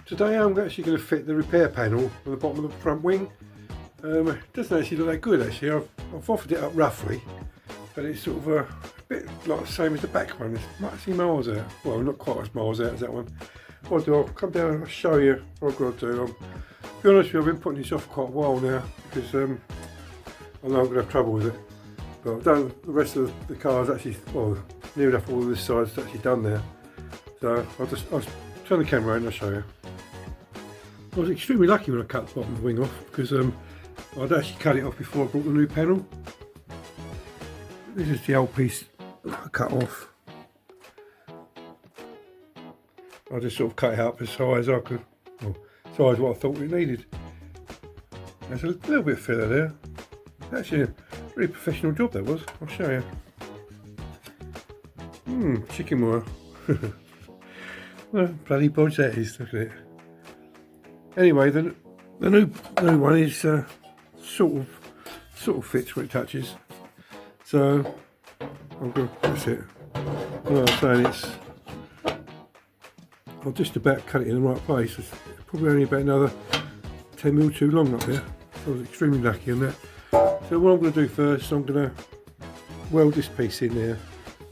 Today I'm actually going to fit the repair panel on the bottom of the front wing. It doesn't actually look that good actually. I've offered it up roughly, but it's sort of a bit like the same as the back one. It's actually miles out. Well, not quite as miles out as that one. What I'll do, I'll come down and I'll show you what I've got to do. To be honest with you, I've been putting this off for quite a while now because I know I'm going to have trouble with it. But I've done the rest of the car's actually, well, near enough all of this side's actually done there. So I'll turn the camera around and I'll show you. I was extremely lucky when I cut the bottom of the wing off because I'd actually cut it off before I brought the new panel. This is the old piece I cut off. I just sort of cut it up as high as I could, well, as high as what I thought it needed. There's a little bit of filler there. Actually a really professional job that was, I'll show you. Chicken wire. Well, bloody bodge that is, look at it. Anyway, the new one is sort of fits where it touches. So I'm going to press it. Well, I'm saying I'll just about cut it in the right place. It's probably only about another 10mm too long up there. So I was extremely lucky on that. So what I'm going to do first, I'm going to weld this piece in there.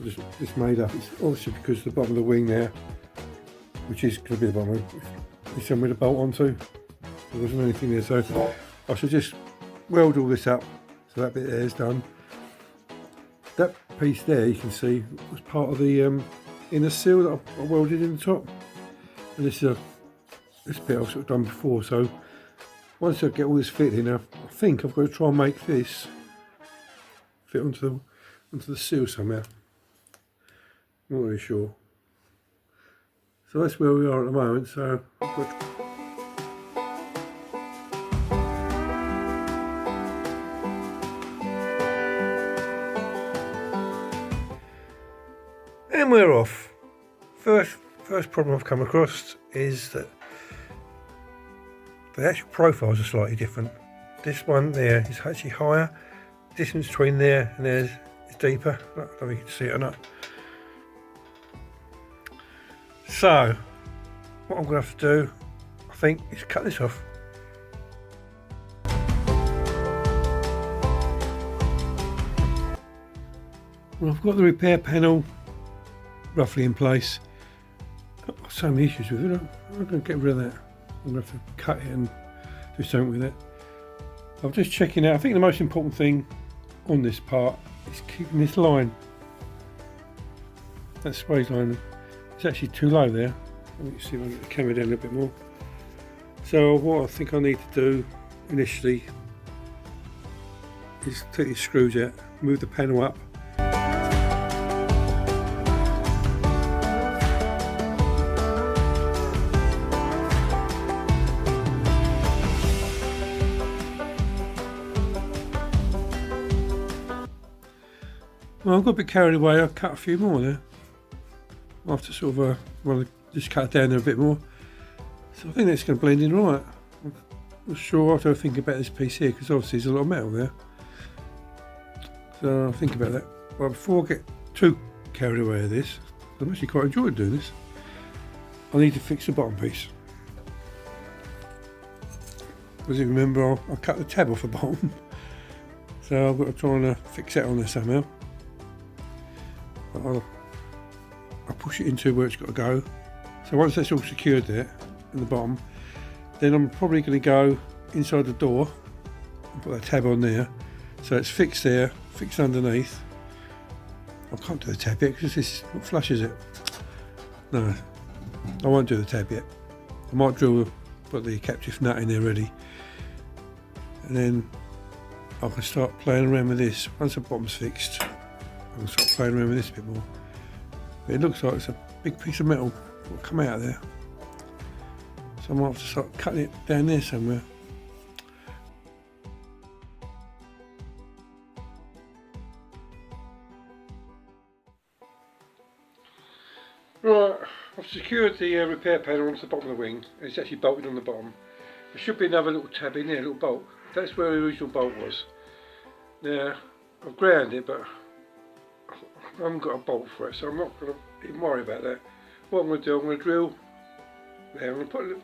Just made up. It's obviously because the bottom of the wing there, which is going to be the bottom, is somewhere to bolt onto. There wasn't anything there, so I should just weld all this up. So that bit there is done. That piece there, you can see, was part of the inner sill that I welded in the top. And this bit I've sort of done before. So once I get all this fit in, I think I've got to try and make this fit onto the sill somehow. Not really sure. So that's where we are at the moment. So and we're off. First problem I've come across is that the actual profiles are slightly different. This one there is actually higher. The distance between there and there is deeper. I don't know if you can see it or not. So what I'm going to have to do, I think, is cut this off. Well, I've got the repair panel roughly in place. I've got so many issues with it. I'm going to get rid of that. I'm going to have to cut it and do something with it. I'm just checking out. I think the most important thing on this part is keeping this line. That sprays line. It's actually too low there. Let me see if I can get the camera down a little bit more. So what I think I need to do initially is take these screws out, move the panel up. Well, I got a bit carried away. I cut a few more there. After sort of want to just cut it down there a bit more. So I think that's going to blend in right. I'm not sure. I have to think about this piece here because obviously there's a lot of metal there. So I'll think about that. Well, before I get too carried away with this, I'm actually quite enjoying doing this. I need to fix the bottom piece. As you remember, I cut the tab off the bottom. So I've got to try and fix that on there somehow. I'll push it into where it's got to go. So once that's all secured there in the bottom, then I'm probably going to go inside the door and put that tab on there. So it's fixed there, fixed underneath. I can't do the tab yet because this is not flush, is it? No, I won't do the tab yet. I might put the captive nut in there ready. And then I can start playing around with this. Once the bottom's fixed, I can start playing around with this a bit more. But it looks like it's a big piece of metal that will come out of there. So I might have to start cutting it down there somewhere. Right, I've secured the repair panel onto the bottom of the wing. It's actually bolted on the bottom. There should be another little tab in there, a little bolt. That's where the original bolt was. Now, I've ground it, but I haven't got a bolt for it, so I'm not going to even worry about that. What I'm going to do, I'm going to drill there. I'm going to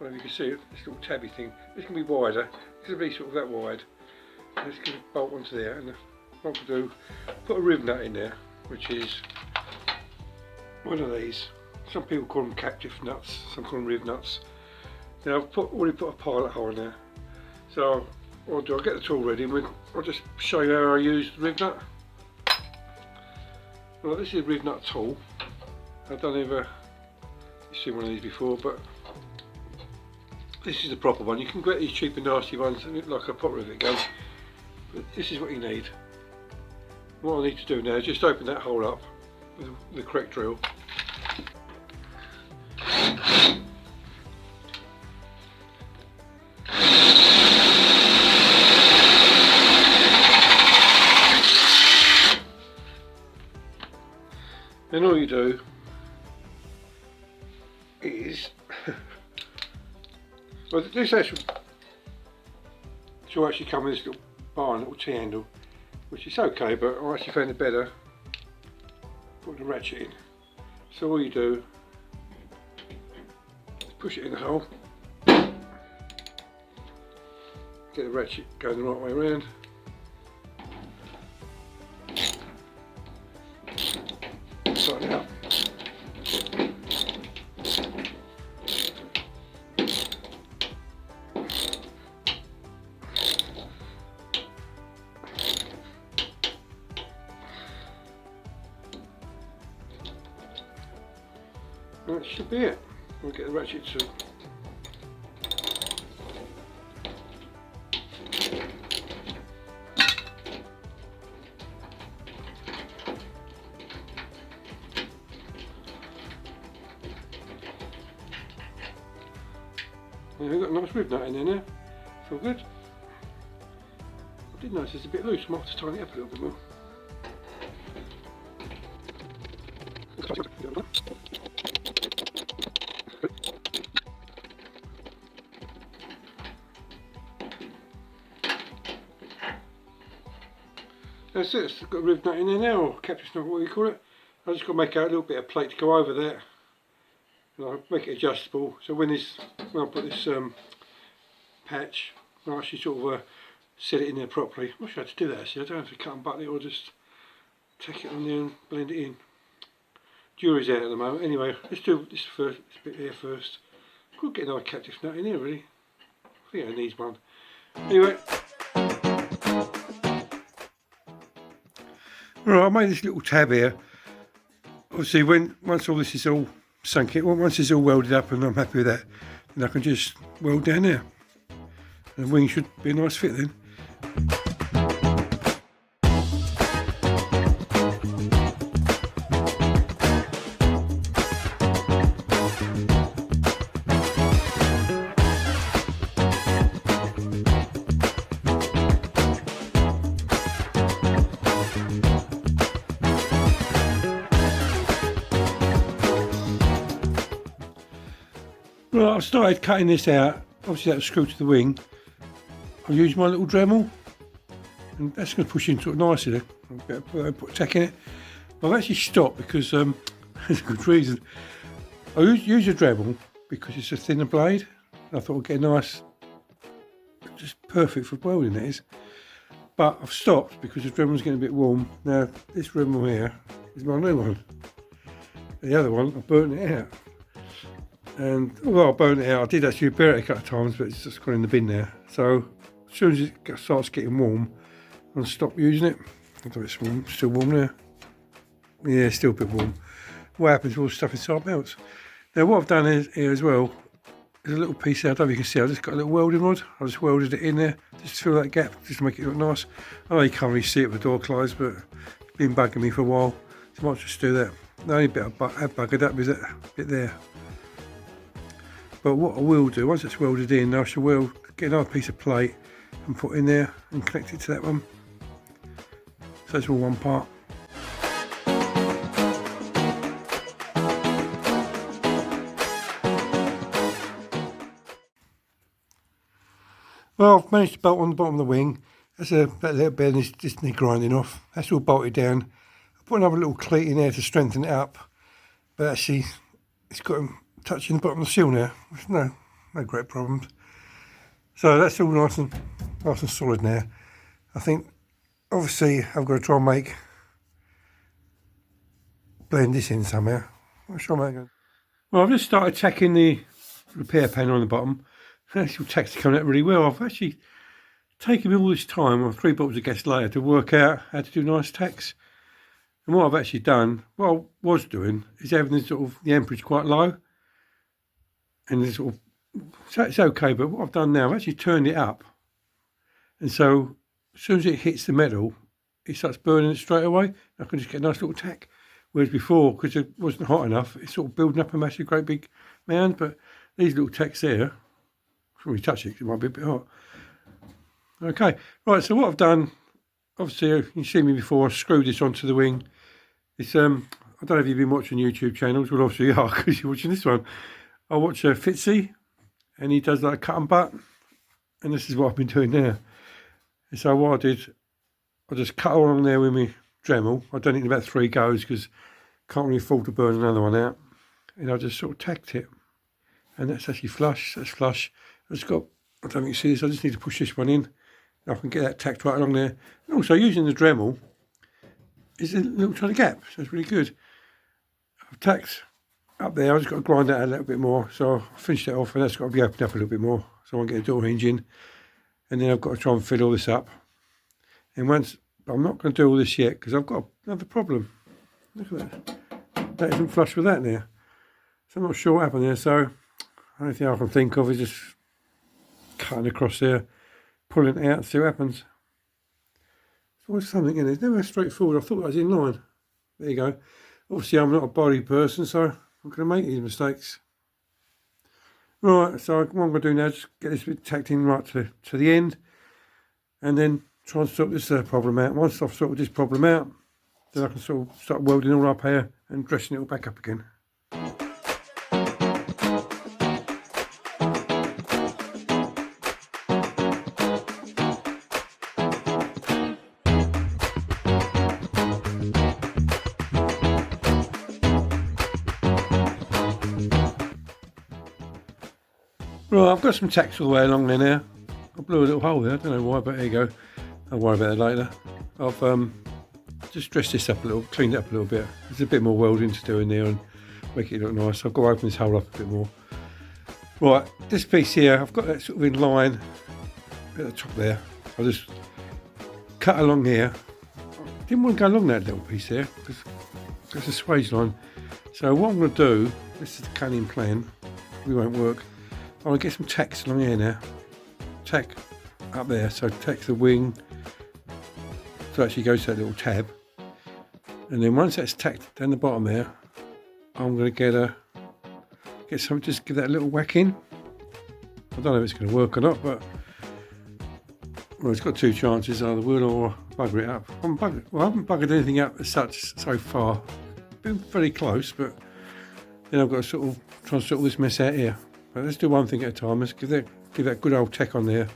I don't know if you can see it, this little tabby thing. This can be wider, this can be sort of that wide. This can bolt onto there, and what I'll do, put a rivnut in there, which is one of these. Some people call them captive nuts, some call them rivnuts. Now I've already put a pilot hole in there. So what I'll do, I'll get the tool ready and I'll just show you how I use the rivnut. Well, this is a rivnut tool. I don't ever seen one of these before, but this is the proper one. You can get these cheap and nasty ones that look like a pot rivet gun, but this is what you need. What I need to do now is just open that hole up with the correct drill. Then all you do is, well, this actually come with this little bar and little T-handle, which is okay, but I actually found it better putting the ratchet in. So all you do is push it in the hole, get the ratchet going the right way around. Tighten it up. That should be it. We'll get the ratchet to we've got a nice rib nut in there now. Feel good. I did notice it's a bit loose, I might have to tighten it up a little bit more. That's it, it's got a rib nut in there now, or captive nut, what do you call it. I just got to make out a little bit of plate to go over there. And I'll make it adjustable, so when I put this patch, I'll actually sort of set it in there properly. I'm not sure how to do that actually, I don't have to cut and button it or just take it on there and blend it in. Jury's out at the moment. Anyway, let's do this first, this bit here first. Could get another captive nut in here really. I think it needs one. Anyway. Right, I made this little tab here. Obviously once all this is all sunk in, once it's all welded up and I'm happy with that, then I can just weld down there. And the wing should be a nice fit then. Right, I've started cutting this out. Obviously that was screwed to the wing. I'll use my little Dremel, and that's going to push into it nicely. I better put a tack in it. But I've actually stopped because there's a good reason. I use a Dremel because it's a thinner blade. I thought I'd get a nice, just perfect for welding it is. But I've stopped because the Dremel's getting a bit warm. Now this Dremel here is my new one. The other one, I burnt it out. And although I burnt it out, I did actually repair it a couple of times, but it's just gone in the bin there. So as soon as it starts getting warm, I'll stop using it. I don't know if it's warm, still warm there. Yeah, still a bit warm. What happens, all the stuff inside melts. Now what I've done is, here as well, there's a little piece there, I don't know if you can see, I just got a little welding rod. I just welded it in there, just to fill that gap, just to make it look nice. I know you can't really see it with the door closed, but it's been bugging me for a while, so I might just do that. The only bit I had buggered up is that bit there. But what I will do, once it's welded in, I shall get another piece of plate and put in there and connect it to that one. So it's all one part. Well, I've managed to bolt on the bottom of the wing. That's that little bit is just need grinding off. That's all bolted down. I put another little cleat in there to strengthen it up. But actually, it's got touching the bottom of the sill now. No no great problems. So that's all nice and solid now. I think obviously I've got to try and blend this in somehow. I'll try and make it. Well, I've just started tacking the repair panel on the bottom. The actual tacks are coming out really well. I've actually taken me all this time, or 3 bottles of gas later, to work out how to do nice tacks. And what I've actually done, what I was doing, is having the sort of the amperage quite low, and it's sort of, so it's okay. But what I've done now, I've actually turned it up, and so as soon as it hits the metal, it starts burning it straight away. I can just get a nice little tack. Whereas before, because it wasn't hot enough, it's sort of building up a massive, great big mound. But these little tacks there, when you touch it, it might be a bit hot. Okay, right, so what I've done, obviously you've seen me before, I screwed this onto the wing. It's, I don't know if you've been watching YouTube channels, well obviously you are because you're watching this one. I watch Fitzy, and he does like a cut and butt, and this is what I've been doing now. And so what I did, I just cut along there with my Dremel. I've done it in about 3 goes because can't really afford to burn another one out. And I just sort of tacked it. And that's actually flush, that's flush. I've just got, I don't think you see this, I just need to push this one in. I can get that tacked right along there. And also using the Dremel is a little tiny gap, so it's really good. I've tacked up there, I've just got to grind that out a little bit more. So I'll finish that off, and that's got to be opened up a little bit more. So I want to get the door hinge in. And then I've got to try and fill all this up. And once, but I'm not going to do all this yet because I've got another problem. Look at that. That isn't flush with that now. So I'm not sure what happened there. So the only thing I can think of is just cutting across there, pulling it out, see what happens. There's always something in it. It's never straightforward. I thought that was in line. There you go. Obviously I'm not a body person, so I'm going to make these mistakes. Right, so what I'm going to do now is just get this bit tacked in right to the end, and then try and sort this problem out. Once I've sorted this problem out, then I can sort of start welding all up here and dressing it all back up again. Right, I've got some tacks all the way along there now. I blew a little hole there, I don't know why, but there you go. I'll worry about it later. I've just dressed this up a little, cleaned it up a little bit. There's a bit more welding to do in there and make it look nice. I've got to open this hole up a bit more. Right, this piece here, I've got that sort of in line at the top there. I'll just cut along here. I didn't want to go along that little piece there because it's a swage line. So what I'm going to do, this is the cunning plan, we won't work. I'm going to get some tacks along here now. Tack up there, so tack the wing, so it actually goes to that little tab. And then once that's tacked down the bottom there, I'm going to get some, just give that a little whack in. I don't know if it's going to work or not, but well, it's got 2 chances: either will or bugger it up. I haven't buggered anything up as such so far. Been very close, but then I've got to sort of try and sort all this mess out here. But let's do one thing at a time. Let's give that good old tack on there.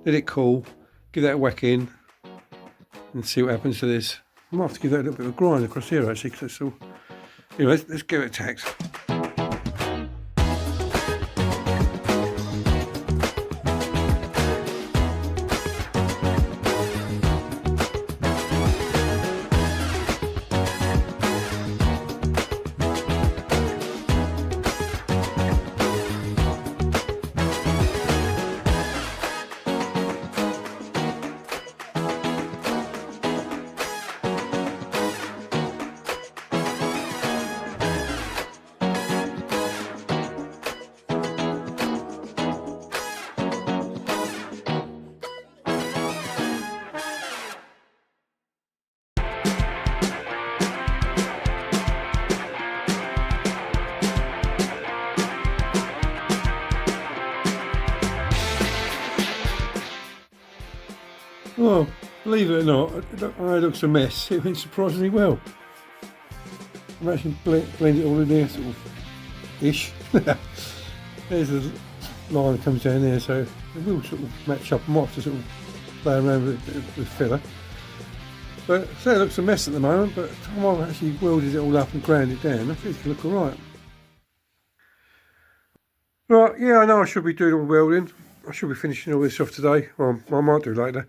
Let it cool. Give that a whack in, and see what happens to this. I might have to give that a little bit of a grind across here actually, because that's all. Anyway, let's give it tacks. Well, believe it or not, I know it looks a mess. It went surprisingly well. I'm actually blend it all in there, sort of ish. There's a line that comes down there, so it will sort of match up. I might have to sort of play around with filler. But so it looks a mess at the moment, but the time I've actually welded it all up and ground it down, I think it's going to look alright. Right, yeah, I know I should be doing all welding. I should be finishing all this off today. Well, I might do later.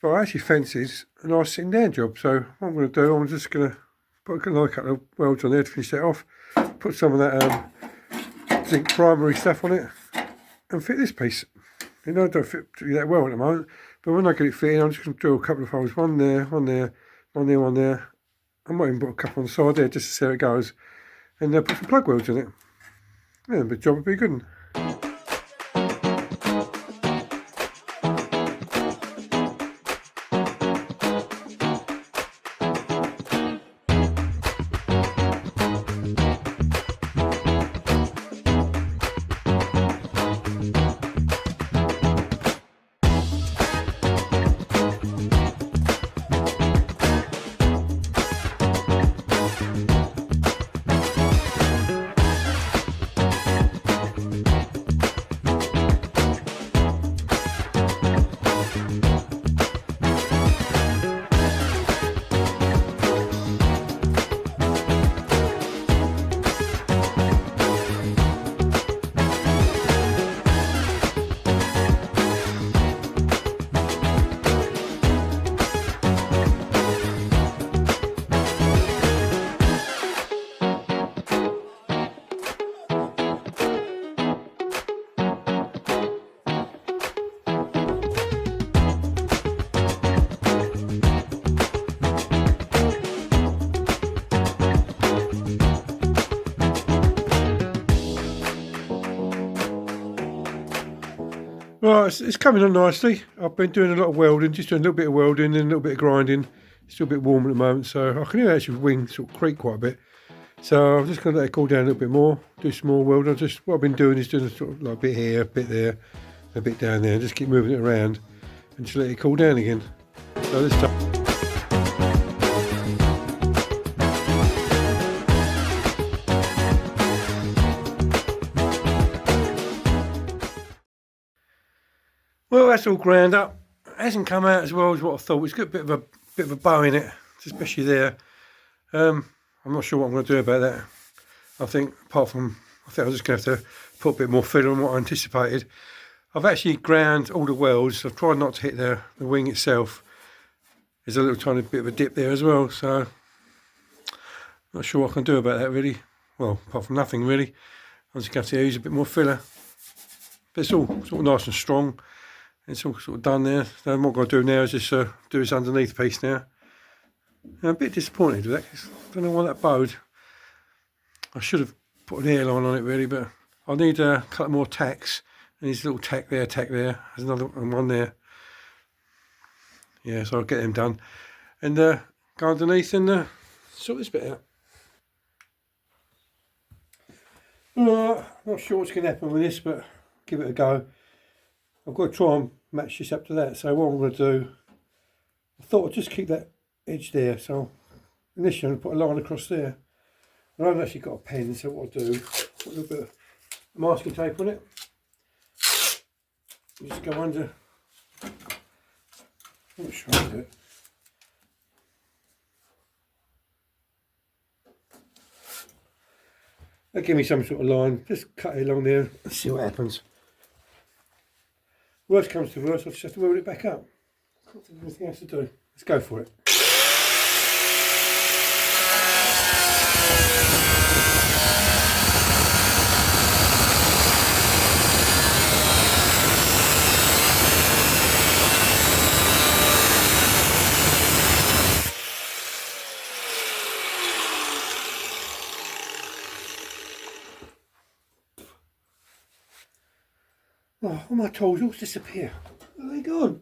But I actually fancies a nice sitting down job. So what I'm going to do, I'm just going to put another couple of welds on there to finish that off. Put some of that zinc primary stuff on it and fit this piece. You know, it don't fit that well at the moment. But when I get it fitted, I'm just going to drill a couple of holes. One there, one there, one there, one there. I might even put a couple on the side there just to see how it goes. And put some plug welds in it. Yeah, the job would be good. Right, it's coming on nicely. I've been doing a lot of welding, just doing a little bit of welding and a little bit of grinding. It's still a bit warm at the moment, so I can hear actually wing sort of creak quite a bit. So I'm just going to let it cool down a little bit more, do some more welding. What I've been doing is doing sort of like a bit here, a bit there, a bit down there, just keep moving it around and just let it cool down again. So this time. Well, that's all ground up. It hasn't come out as well as what I thought. It's got a bit of a bow in it, especially there. I'm not sure what I'm going to do about that. I think I'm just going to have to put a bit more filler on what I anticipated. I've actually ground all the welds. I've tried not to hit the wing itself. There's a little tiny bit of a dip there as well, so not sure what I can do about that really. Well, apart from nothing really. I'm just going to have to use a bit more filler. But it's all sort of nice and strong. It's all sort of done there. So what I'm going to do now is just do this underneath piece now. I'm a bit disappointed with that, 'cause I don't know why that bowed. I should have put an airline on it really, but I need a couple more tacks. And there's a little tack there. There's another one there. Yeah, so I'll get them done. And go underneath and sort this bit out. Not sure what's going to happen with this, but give it a go. I've got to try and match this up to that. So what I'm going to do, I thought I'd just keep that edge there. So initially I'm going to put a line across there. I haven't actually got a pen, so what I'll do, put a little bit of masking tape on it. Just go under. I'm not sure I'll do it. That'll give me some sort of line. Just cut it along there and see what happens. Worst comes to worst, I'll just have to weld it back up. Can't think of anything else to do. Let's go for it. Oh, all my tools all disappear. Where are they gone?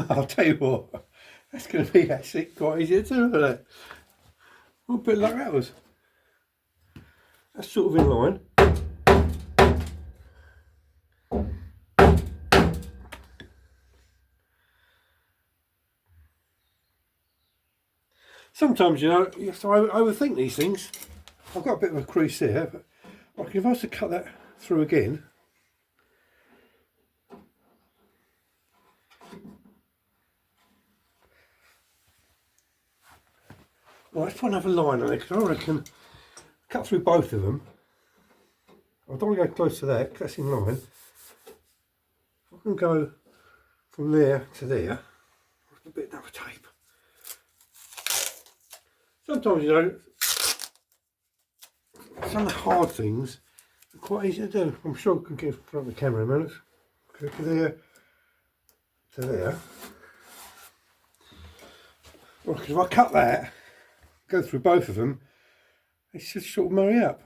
I'll tell you what. That's going to be actually quite easy to do, isn't it? What a bit like that was. That's sort of in line. Sometimes, you know, so I overthink these things. I've got a bit of a crease there, but like if I was to cut that through again, well, let's put another line on it, because I reckon cut through both of them. I don't want to go close to that, because that's in line. I can go from there to there with a bit of another tape. Sometimes, you know, some of the hard things are quite easy to do. I'm sure I can get in front of the camera a minute. Go from there to there. Well, because if I cut that, go through both of them, it should sort of marry up.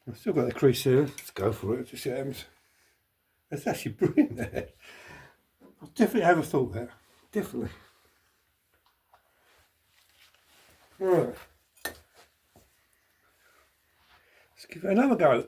I've still got the crease there. Let's go for it. Just see what happens. That's actually brilliant there. I definitely have a thought there. Definitely. Right. Let's give it another go.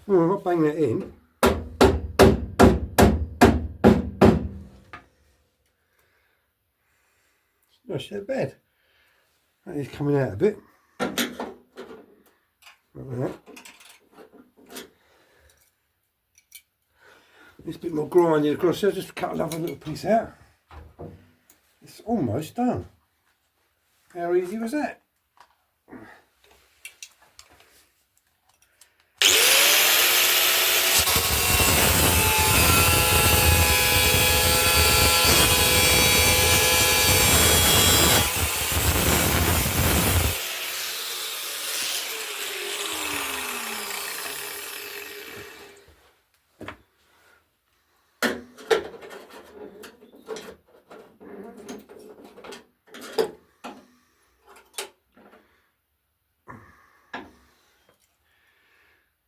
Well, I'll bang that in. It's not that bad. That is coming out a bit. Like that. It's a bit more grinding across there, just cut another little piece out. It's almost done. How easy was that?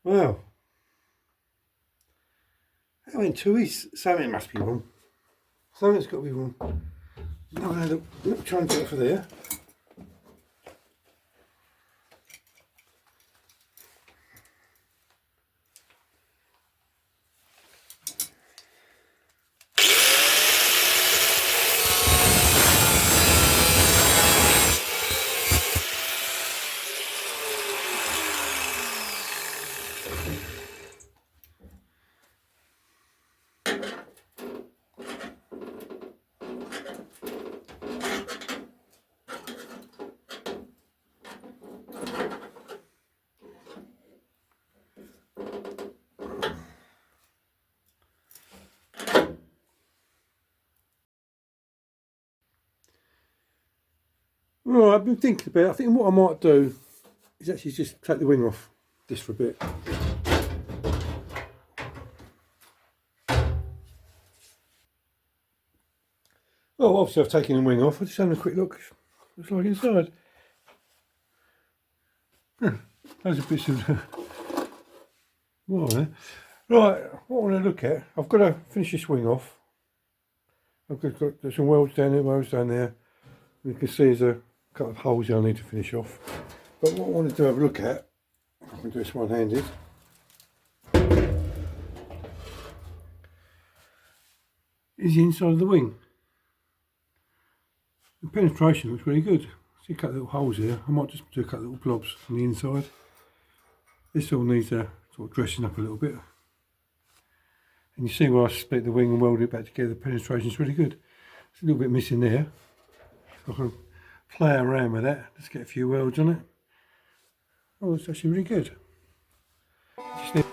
Well, that went too easy. Something must be wrong. Something's got to be wrong. I'm going to try and get it for there. Right, I've been thinking about it. I think what I might do is actually just take the wing off just for a bit. Well, obviously I've taken the wing off. I'll just have a quick look. Looks like inside. Those are bits of wire there. Right, what I want to look at, I've got to finish this wing off. I've got there's some welds down there. You can see there's a couple of holes here I need to finish off. But what I want to do have a look at, I can do this one-handed, is the inside of the wing. The penetration looks really good. See a couple of little holes here. I might just do a couple of little blobs on the inside. This all needs a sort of dressing up a little bit. And you see where I split the wing and welded it back together, the penetration is really good. It's a little bit missing there. So I can play around with that, just get a few welds on it. Oh, it's actually really good. Just need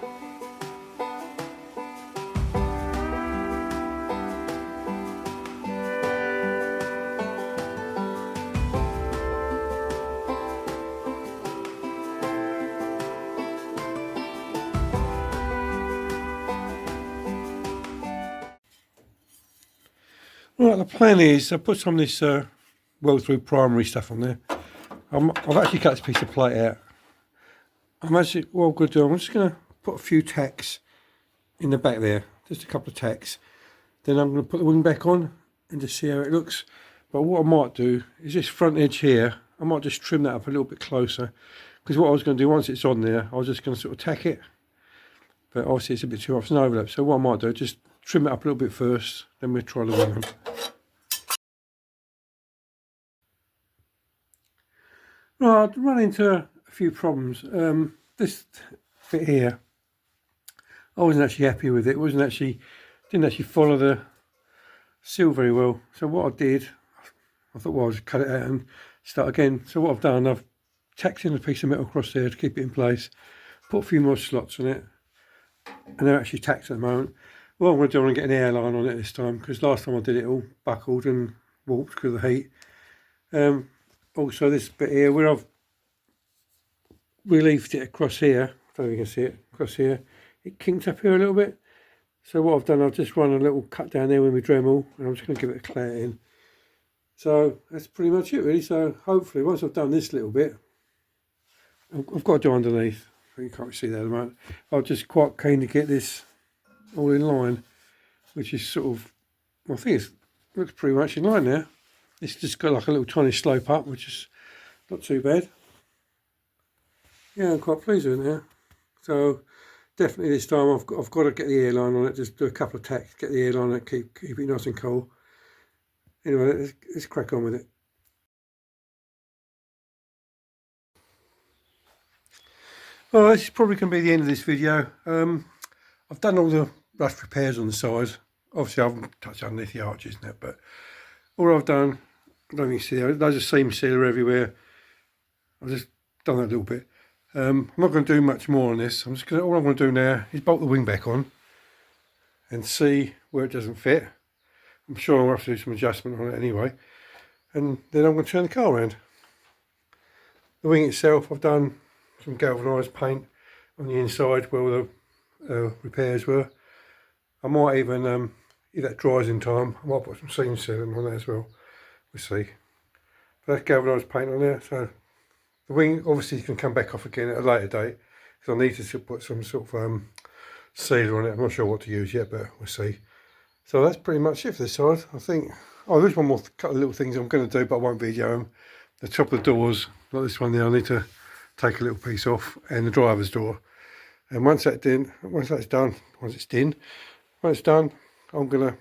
Right, the plan is I put some of this weld through primary stuff on there. I've actually cut this piece of plate out. What I'm going to do, I'm just going to put a few tacks in the back there, just a couple of tacks. Then I'm going to put the wing back on and just see how it looks. But what I might do is this front edge here, I might just trim that up a little bit closer, because what I was going to do once it's on there, I was just going to sort of tack it. But obviously it's a bit too much of an overlap, so what I might do, just trim it up a little bit first, then we'll try the wing on. Right, I've run into a few problems. This bit here, I wasn't actually happy with it. Didn't actually follow the sill very well. So what I did, I thought, well, I'll just cut it out and start again. So what I've done, I've tacked in a piece of metal across there to keep it in place, put a few more slots on it, and they're actually tacked at the moment. What I'm going to do, I'm going to get an airline on it this time, because last time I did it all buckled and warped because of the heat. Also this bit here, where I've relieved it across here, I don't know if you can see it, across here, it kinked up here a little bit. So what I've done, I've just run a little cut down there with my Dremel, and I'm just going to give it a clear in. So that's pretty much it really. So hopefully once I've done this little bit, I've got to do underneath, you can't see that at the moment. I'm just quite keen to get this all in line, which is sort of, well, I think it looks pretty much in line now. It's just got like a little tiny slope up, which is not too bad. Yeah, I'm quite pleased with it now. So definitely this time I've got to get the airline on it, just do a couple of tacks, get the airline on it, keep it nice and cool. Anyway, let's crack on with it. Well, this is probably going to be the end of this video. I've done all the rough repairs on the side. Obviously I haven't touched underneath the arches now, but all I've done, I don't know if you see there, loads of seam sealer everywhere. I've just done that a little bit. I'm not going to do much more on this. All I'm going to do now is bolt the wing back on and see where it doesn't fit. I'm sure I'll have to do some adjustment on it anyway. And then I'm going to turn the car around. The wing itself, I've done some galvanised paint on the inside where all the repairs were. I might even, if that dries in time, I might put some seam sealing on that as well. We'll see. But that's galvanised paint on there. So the wing obviously can come back off again at a later date, because I need to put some sort of sealer on it. I'm not sure what to use yet, but we'll see. So that's pretty much it for this side. I think, oh, there's one more couple of little things I'm going to do, but I won't video them. The top of the doors, like this one there, I need to take a little piece off, and the driver's door. And once it's done, I'm going to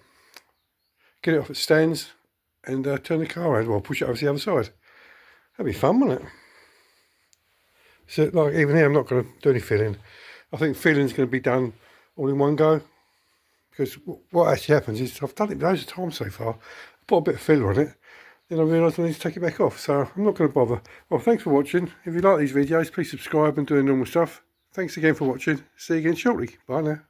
get it off its stands and turn the car around. Well, push it over to the other side. That'd be fun, wouldn't it? So, like, even here, I'm not going to do any filling. I think filling is going to be done all in one go, because what actually happens is I've done it loads of times so far. I put a bit of filler on it, then I realised I need to take it back off. So I'm not going to bother. Well, thanks for watching. If you like these videos, please subscribe and do the normal stuff. Thanks again for watching. See you again shortly. Bye now.